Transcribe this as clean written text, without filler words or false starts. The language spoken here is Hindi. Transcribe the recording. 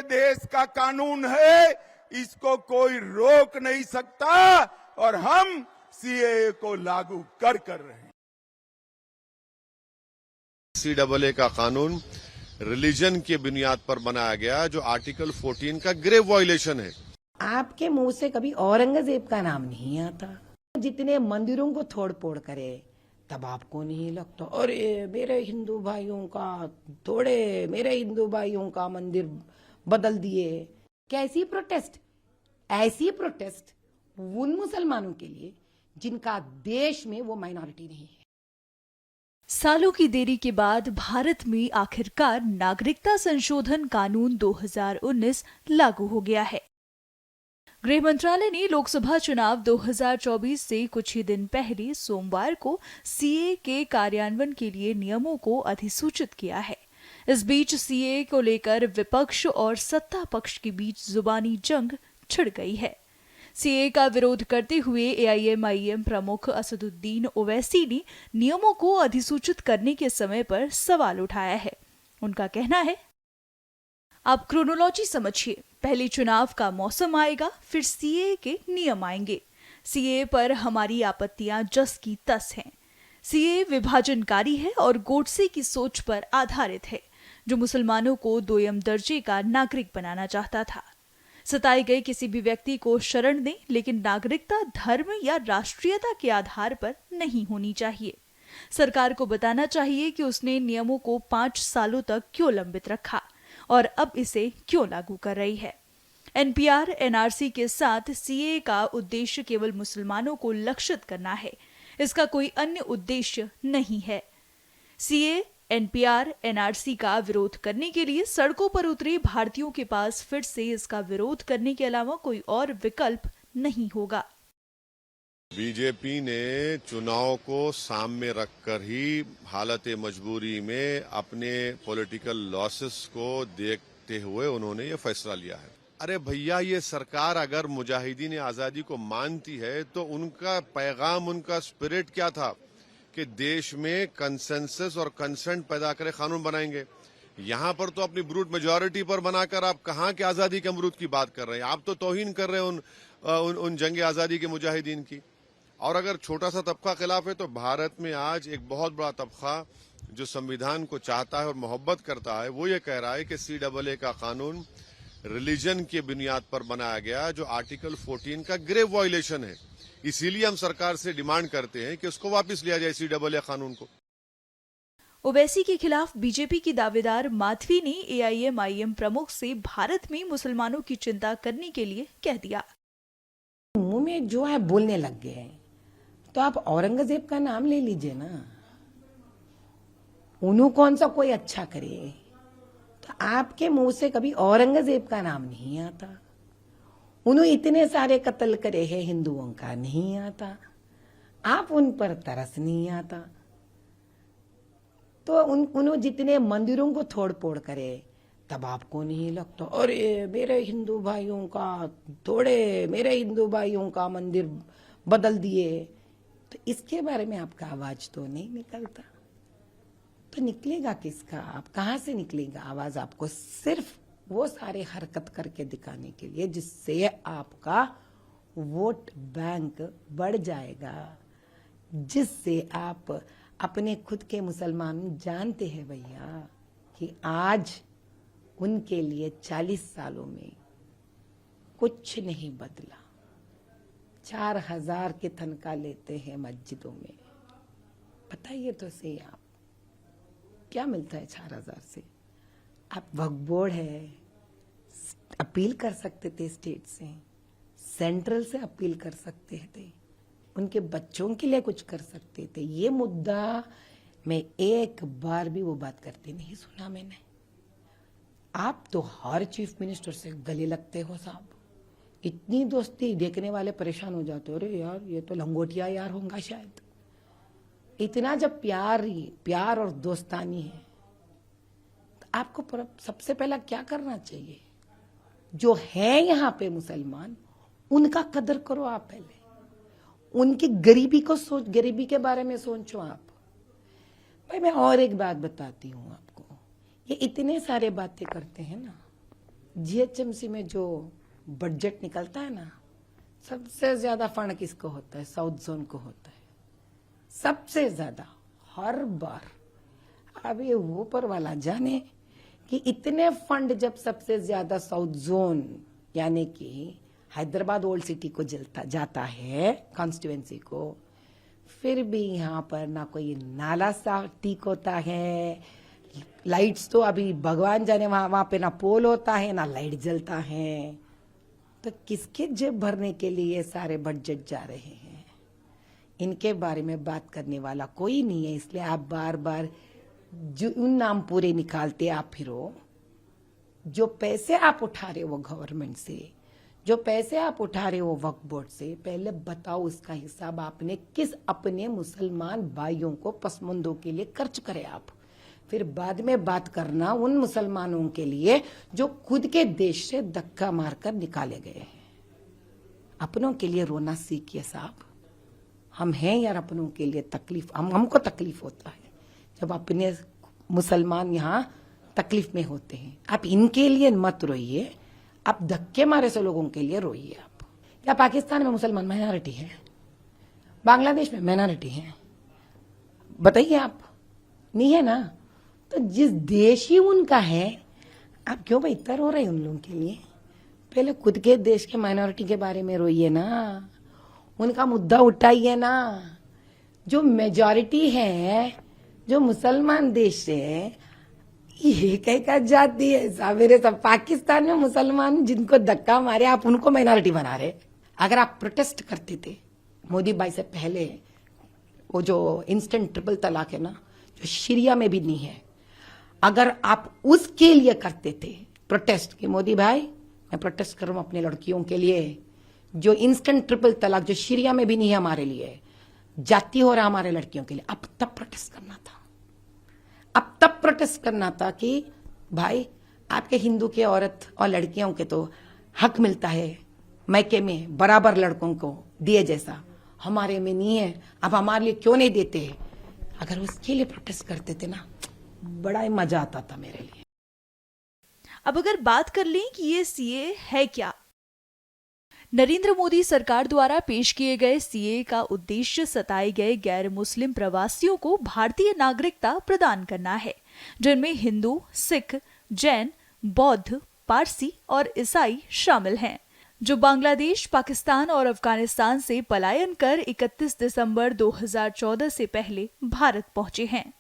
देश का कानून है, इसको कोई रोक नहीं सकता और हम सीएए को लागू कर रहे हैं। सीएए का कानून रिलीजन की बुनियाद पर बनाया गया, जो आर्टिकल 14 का ग्रेव वायलेशन है। आपके मुंह से कभी औरंगजेब का नाम नहीं आता। जितने मंदिरों को तोड़ फोड़ करे तब आपको नहीं लगता अरे मेरे हिंदू भाइयों का तोड़े, मेरे हिंदू भाइयों का मंदिर बदल दिए। कैसी प्रोटेस्ट? ऐसी प्रोटेस्ट उन मुसलमानों के लिए जिनका देश में वो माइनॉरिटी नहीं है। सालों की देरी के बाद भारत में आखिरकार नागरिकता संशोधन कानून 2019 लागू हो गया है। गृह मंत्रालय ने लोकसभा चुनाव 2024 से कुछ ही दिन पहले सोमवार को सीएए के कार्यान्वयन के लिए नियमों को अधिसूचित किया है। इस बीच सीएए को लेकर विपक्ष और सत्ता पक्ष के बीच जुबानी जंग छिड़ गई है। सीएए का विरोध करते हुए एआईएमआईएम प्रमुख असदुद्दीन ओवैसी ने नियमों को अधिसूचित करने के समय पर सवाल उठाया है। उनका कहना है, आप क्रोनोलॉजी समझिए, पहले चुनाव का मौसम आएगा, फिर सीएए के नियम आएंगे। सीएए पर हमारी आपत्तियां जस की तस हैं। सीएए विभाजनकारी है और गोडसे की सोच पर आधारित है, जो मुसलमानों को दोयम दर्जे का नागरिक बनाना चाहता था। सताए गए किसी भी व्यक्ति को शरण दें, लेकिन नागरिकता धर्म या राष्ट्रीयता के आधार पर नहीं होनी चाहिए। सरकार को बताना चाहिए कि उसने नियमों को 5 सालों तक क्यों लंबित रखा और अब इसे क्यों लागू कर रही है। एनपीआर एनआरसी के साथ सीएए का उद्देश्य केवल मुसलमानों को लक्षित करना है, इसका कोई अन्य उद्देश्य नहीं है। सीएए एनपीआर एनआरसी का विरोध करने के लिए सड़कों पर उतरे भारतीयों के पास फिर से इसका विरोध करने के अलावा कोई और विकल्प नहीं होगा। बीजेपी ने चुनाव को सामने रखकर ही हालत मजबूरी में अपने पॉलिटिकल लॉसेस को देखते हुए उन्होंने ये फैसला लिया है। अरे भैया, ये सरकार अगर मुजाहिदीन आजादी को मानती है तो उनका पैगाम, उनका स्पिरिट क्या था कि देश में कंसेंसस और कंसेंट पैदा करे कानून बनाएंगे। यहाँ पर तो अपनी ब्रूट मेजॉरिटी पर बनाकर आप कहाँ के आजादी के अमरूद की बात कर रहे हैं। आप तो तौहीन कर रहे हैं उन जंग आजादी के मुजाहिदीन की। और अगर छोटा सा तबका खिलाफ है तो भारत में आज एक बहुत बड़ा तबका जो संविधान को चाहता है और मोहब्बत करता है, वो ये कह रहा है कि सीएए का कानून रिलीजन की बुनियाद पर बनाया गया, जो आर्टिकल 14 का ग्रेव वायलेशन है। इसीलिए हम सरकार से डिमांड करते हैं कि उसको वापस लिया जाए सीएए कानून को। ओवैसी के खिलाफ बीजेपी की दावेदार माधवी ने एआईएमआईएम प्रमुख से भारत में मुसलमानों की चिंता करने के लिए कह दिया। मुंह में जो है बोलने लग गए हैं, तो आप औरंगजेब का नाम ले लीजिए ना। उन्हों कौन सा कोई अच्छा करे, तो आपके मुंह से कभी औरंगजेब का नाम नहीं आता। उन्होंने इतने सारे कत्ल करे हैं हिंदुओं का नहीं आता। आप उन पर तरस नहीं आता। तो उन्होंने जितने मंदिरों को तोड़ फोड़ करे तब आपको नहीं लगता अरे मेरे हिंदू भाइयों का तोड़े, मेरे हिंदू भाइयों का मंदिर बदल दिए। तो इसके बारे में आपका आवाज तो नहीं निकलता। तो निकलेगा किसका? आप कहां से निकलेगा आवाज? आपको सिर्फ वो सारे हरकत करके दिखाने के लिए जिससे आपका वोट बैंक बढ़ जाएगा, जिससे आप अपने खुद के मुसलमान जानते हैं भैया कि आज उनके लिए 40 सालों में कुछ नहीं बदला। 4000 की तनख्वाह लेते हैं मस्जिदों में। बताइए तो सही, आप क्या मिलता है 4000 से? आप वक्फ बोर्ड है, अपील कर सकते थे स्टेट से, सेंट्रल से अपील कर सकते थे, उनके बच्चों के लिए कुछ कर सकते थे। ये मुद्दा मैं एक बार भी वो बात करते नहीं सुना मैंने। आप तो हर चीफ मिनिस्टर से गले लगते हो साहब। इतनी दोस्ती देखने वाले परेशान हो जाते हो, अरे यार ये तो लंगोटिया यार होगा शायद। इतना जब प्यार और दोस्तानी है तो आपको सबसे पहला क्या करना चाहिए? जो है यहाँ पे मुसलमान, उनका कदर करो आप पहले। उनकी गरीबी के बारे में सोचो आप। भाई मैं और एक बात बताती हूँ आपको, ये इतने सारे बातें करते हैं ना, जीएचएमसी में जो बजट निकलता है ना, सबसे ज्यादा फंड किसको होता है? साउथ जोन को होता है, सबसे ज्यादा हर बार। अब ये ऊपर वाला जाने कि इतने फंड जब सबसे ज्यादा साउथ जोन यानी कि हैदराबाद ओल्ड सिटी को जाता है कॉन्स्टिट्यूएंसी को, फिर भी यहाँ पर ना कोई नाला साफ ठीक होता है, लाइट्स तो अभी भगवान जाने वहां पे ना पोल होता है ना लाइट जलता है। तो किसके जेब भरने के लिए ये सारे बजट जा रहे हैं? इनके बारे में बात करने वाला कोई नहीं है, इसलिए आप बार बार जो उन नाम पूरे निकालते आप फिरो। जो पैसे आप उठा रहे हो गवर्नमेंट से, जो पैसे आप उठा रहे हो वक्फ बोर्ड से, पहले बताओ उसका हिसाब आपने किस अपने मुसलमान भाइयों को पसमंदों के लिए खर्च करे आप। फिर बाद में बात करना उन मुसलमानों के लिए जो खुद के देश से धक्का मारकर निकाले गए हैं। अपनों के लिए रोना सीखिए साहब। हम हैं यार अपनों के लिए तकलीफ, हमको तकलीफ होता है जब अपने मुसलमान यहाँ तकलीफ में होते हैं। आप इनके लिए मत रोइए, आप धक्के मारे से लोगों के लिए रोइए। आप क्या पाकिस्तान में मुसलमान माइनॉरिटी है? बांग्लादेश में माइनॉरिटी है? बताइए आप, नहीं है ना? तो जिस देश ही उनका है, आप क्यों भाई इतना रो रहे हैं उन लोगों के लिए? पहले खुद के देश के माइनॉरिटी के बारे में रोइए ना, उनका मुद्दा उठाइए ना। जो मेजॉरिटी है, जो मुसलमान देश है, ये कहीं का जाती है सवेरे सब पाकिस्तान में मुसलमान जिनको धक्का मारे आप उनको माइनॉरिटी बना रहे। अगर आप प्रोटेस्ट करते थे मोदी भाई से पहले, वो जो इंस्टेंट ट्रिपल तलाक है ना, जो सीरिया में भी नहीं है, अगर आप उसके लिए करते थे प्रोटेस्ट कि मोदी भाई मैं प्रोटेस्ट कर रहा हूं अपने लड़कियों के लिए, जो इंस्टेंट ट्रिपल तलाक जो सीरिया में भी नहीं है हमारे लिए, जाती हो रहा हमारे लड़कियों के लिए, अब तब प्रोटेस्ट करना था। अब तब प्रोटेस्ट करना था कि भाई आपके हिंदू के औरत और लड़कियों के तो हक मिलता है मैके में बराबर लड़कों को दिए जैसा, हमारे में नहीं है, अब हमारे लिए क्यों नहीं देते? अगर उसके लिए प्रोटेस्ट करते थे ना, बड़ा ही मजा आता था मेरे लिए। अब अगर बात कर लें कि ये सीए है क्या, नरेंद्र मोदी सरकार द्वारा पेश किए गए सीए का उद्देश्य सताए गए गैर मुस्लिम प्रवासियों को भारतीय नागरिकता प्रदान करना है, जिनमें हिंदू, सिख, जैन, बौद्ध, पारसी और ईसाई शामिल हैं, जो बांग्लादेश, पाकिस्तान और अफगानिस्तान से पलायन कर 31 दिसंबर 2014 से पहले भारत पहुंचे हैं।